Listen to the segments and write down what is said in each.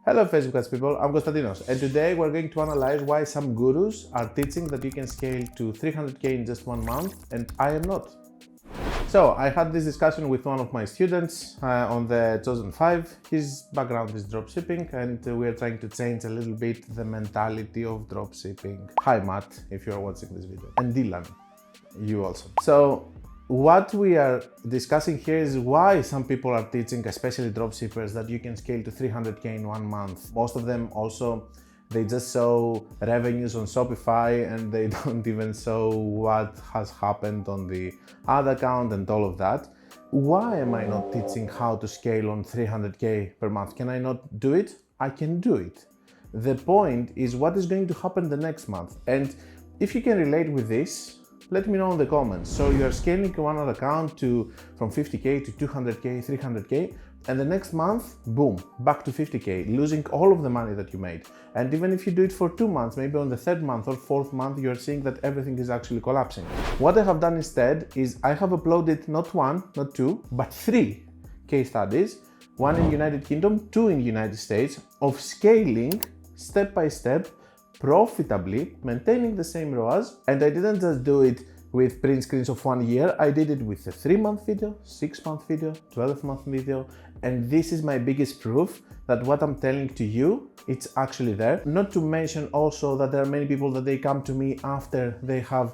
Hello Facebook ads people, I'm Konstantinos, and today we're going to analyze why some gurus are teaching that you can scale to 300k in just 1 month and I am not. So I had this discussion with one of my students on the Chosen 5. His background is dropshipping and we're trying to change a little bit the mentality of dropshipping. Hi Matt, if you're watching this video, and Dylan, you also. So what we are discussing here is why some people are teaching, especially dropshippers, that you can scale to 300k in 1 month. Most of them also, they just show revenues on Shopify and they don't even show what has happened on the ad account and all of that. Why am I not teaching how to scale on 300k per month? Can I not do it? I can do it. The point is what is going to happen the next month. And if you can relate with this, let me know in the comments. So you are scaling one ad account from 50k to 200k, 300k, and the next month, boom, back to 50k, losing all of the money that you made. And even if you do it for 2 months, maybe on the 3rd month or 4th month, you are seeing that everything is actually collapsing. What I have done instead is I have uploaded not 1, not 2, but 3 case studies, 1 in United Kingdom, 2 in United States, of scaling step by step, profitably, maintaining the same ROAS. And I didn't just do it with print screens of 1 year, I did it with a 3-month video, 6-month video, 12-month video, and this is my biggest proof that what I'm telling to you, it's actually there. Not to mention also that there are many people that they come to me after they have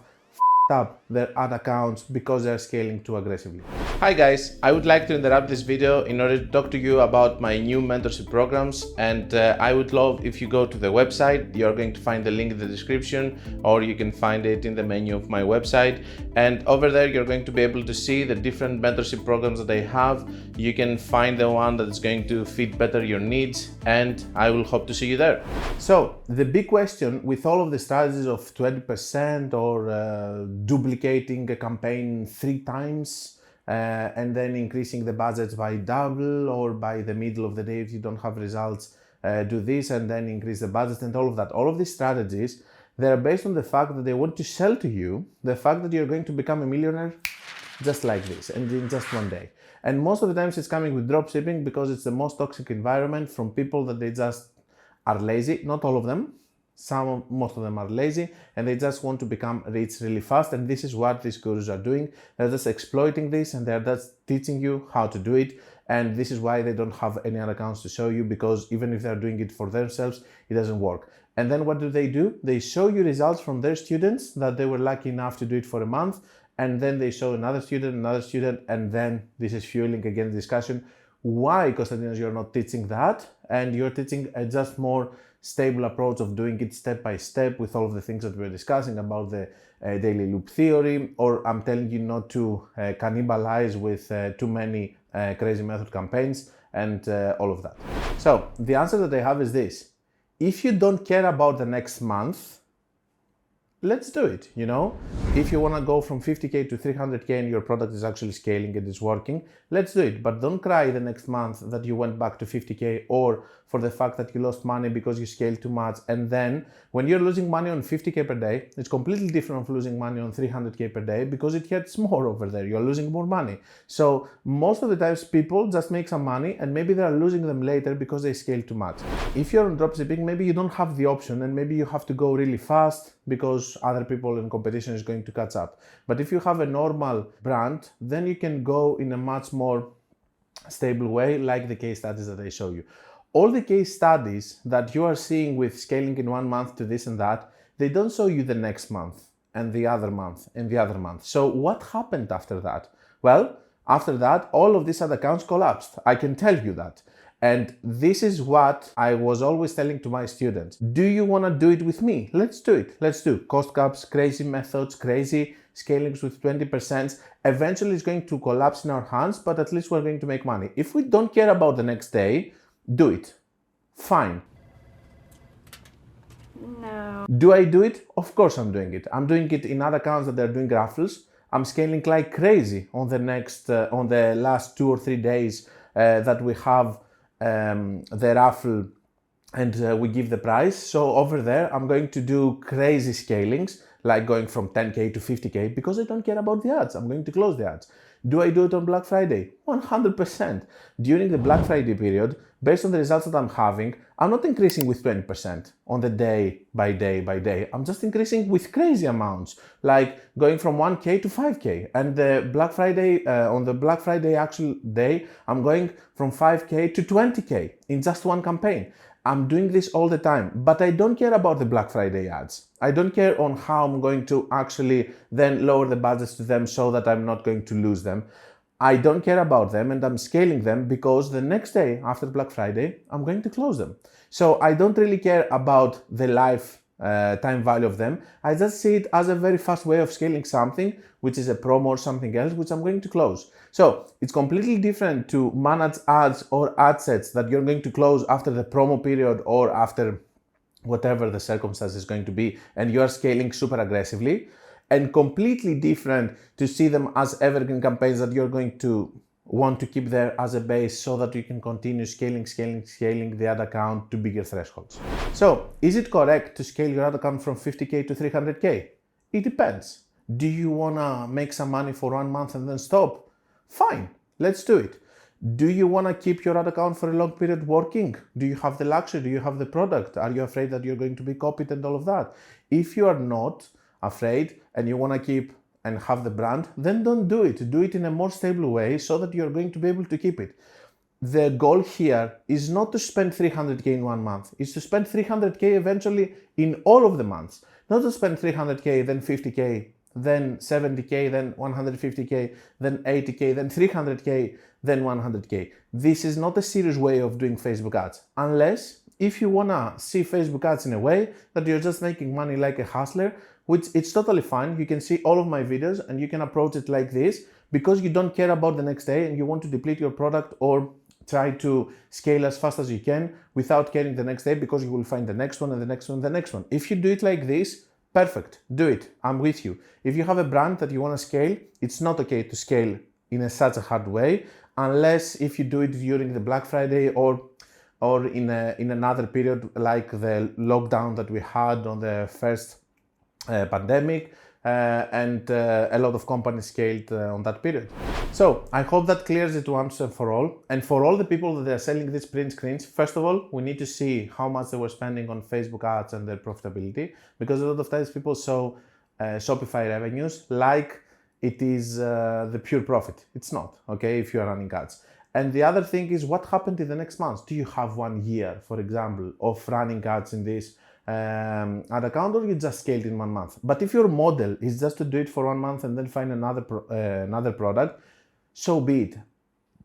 up their ad accounts because they are scaling too aggressively. Hi guys, I would like to interrupt this video in order to talk to you about my new mentorship programs, and I would love if you go to the website. You're going to find the link in the description, or you can find it in the menu of my website, and over there you're going to be able to see the different mentorship programs that I have. You can find the one that is going to fit better your needs, and I will hope to see you there. So the big question with all of the strategies of 20% or duplicating a campaign 3 times and then increasing the budgets by double, or by the middle of the day if you don't have results, do this and then increase the budget and all of that. All of these strategies, they are based on the fact that they want to sell to you the fact that you're going to become a millionaire just like this and in just 1 day. And most of the times it's coming with dropshipping because it's the most toxic environment from people that they just are lazy. Not all of them. Most of them are lazy and they just want to become rich really fast, and this is what these gurus are doing. They're just exploiting this and they're just teaching you how to do it, and this is why they don't have any other accounts to show you, because even if they're doing it for themselves, it doesn't work. And then what do? They show you results from their students that they were lucky enough to do it for a month, and then they show another student, and then this is fueling again the discussion. Why, Konstantinos, you're not teaching that and you're teaching a just more stable approach of doing it step by step with all of the things that we're discussing about the daily loop theory, or I'm telling you not to cannibalize with too many crazy method campaigns and all of that. So the answer that I have is this: if you don't care about the next month, let's do it, you know? If you want to go from 50k to 300k and your product is actually scaling and it's working, let's do it. But don't cry the next month that you went back to 50k, or for the fact that you lost money because you scaled too much. And then when you're losing money on 50k per day, it's completely different from losing money on 300k per day, because it hurts more over there. You're losing more money. So most of the times people just make some money and maybe they're losing them later because they scale too much. If you're on dropshipping, maybe you don't have the option and maybe you have to go really fast because other people in competition is going to catch up. But if you have a normal brand, then you can go in a much more stable way, like the case studies that I show you. All the case studies that you are seeing with scaling in 1 month to this and that, they don't show you the next month and the other month and the other month. So what happened after that? Well, after that, all of these other accounts collapsed. I can tell you that. And this is what I was always telling to my students. Do you want to do it with me? Let's do it. Let's do cost caps, crazy methods, crazy scalings with 20%. Eventually it's going to collapse in our hands, but at least we're going to make money. If we don't care about the next day, do it. Fine. No. Do I do it? Of course I'm doing it. I'm doing it in other accounts that they're doing raffles. I'm scaling like crazy on the last 2 or 3 days that we have the raffle and we give the prize. So over there, I'm going to do crazy scalings, like going from 10K to 50K, because I don't care about the ads. I'm going to close the ads. Do I do it on Black Friday? 100%. During the Black Friday period, based on the results that I'm having, I'm not increasing with 20% on the day by day by day. I'm just increasing with crazy amounts, like going from 1K to 5K. And the Black Friday, on the Black Friday actual day, I'm going from 5K to 20K in just one campaign. I'm doing this all the time, but I don't care about the Black Friday ads. I don't care on how I'm going to actually then lower the budgets to them so that I'm not going to lose them. I don't care about them, and I'm scaling them because the next day after Black Friday, I'm going to close them. So I don't really care about the lifetime value of them. I just see it as a very fast way of scaling something, which is a promo or something else, which I'm going to close. So it's completely different to manage ads or ad sets that you're going to close after the promo period or after whatever the circumstance is going to be, and you are scaling super aggressively. And completely different to see them as evergreen campaigns that you're going to want to keep there as a base so that you can continue scaling the ad account to bigger thresholds. So, is it correct to scale your ad account from 50K to 300K? It depends. Do you wanna make some money for 1 month and then stop? Fine, let's do it. Do you wanna keep your ad account for a long period working? Do you have the luxury? Do you have the product? Are you afraid that you're going to be copied and all of that? If you are not afraid and you want to keep and have the brand, then don't do it. Do it in a more stable way so that you're going to be able to keep it. The goal here is not to spend 300K in 1 month. It's to spend 300K eventually in all of the months. Not to spend 300K, then 50K, then 70K, then 150K, then 80K, then 300K, then 100K. This is not a serious way of doing Facebook ads, unless if you want to see Facebook ads in a way that you're just making money like a hustler, which it's totally fine. You can see all of my videos and you can approach it like this because you don't care about the next day and you want to deplete your product or try to scale as fast as you can without caring the next day because you will find the next one and the next one and the next one. If you do it like this, perfect, do it, I'm with you. If you have a brand that you want to scale, it's not okay to scale in such a hard way unless if you do it during the Black Friday or in another period like the lockdown that we had on the first pandemic and a lot of companies scaled on that period. So I hope that clears it once and for all. And for all the people that are selling these print screens, first of all, we need to see how much they were spending on Facebook ads and their profitability, because a lot of times people saw Shopify revenues like it is the pure profit. It's not, okay, if you are running ads. And the other thing is what happened in the next month. Do you have 1 year, for example, of running ads in this ad account, or you just scaled in 1 month? But if your model is just to do it for 1 month and then find another product, so be it.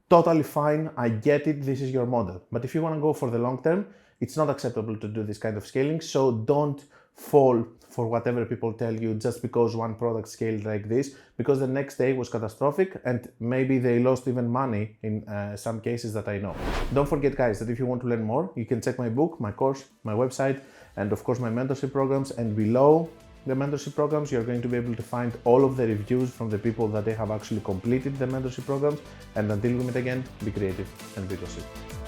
Totally fine, I get it, this is your model. But if you want to go for the long term, it's not acceptable to do this kind of scaling, so don't fall for whatever people tell you just because one product scaled like this, because the next day was catastrophic and maybe they lost even money in some cases that I know. Don't forget, guys, that if you want to learn more, you can check my book, my course, my website, and of course my mentorship programs. And below the mentorship programs, you're going to be able to find all of the reviews from the people that they have actually completed the mentorship programs. And until we meet again, be creative and be positive.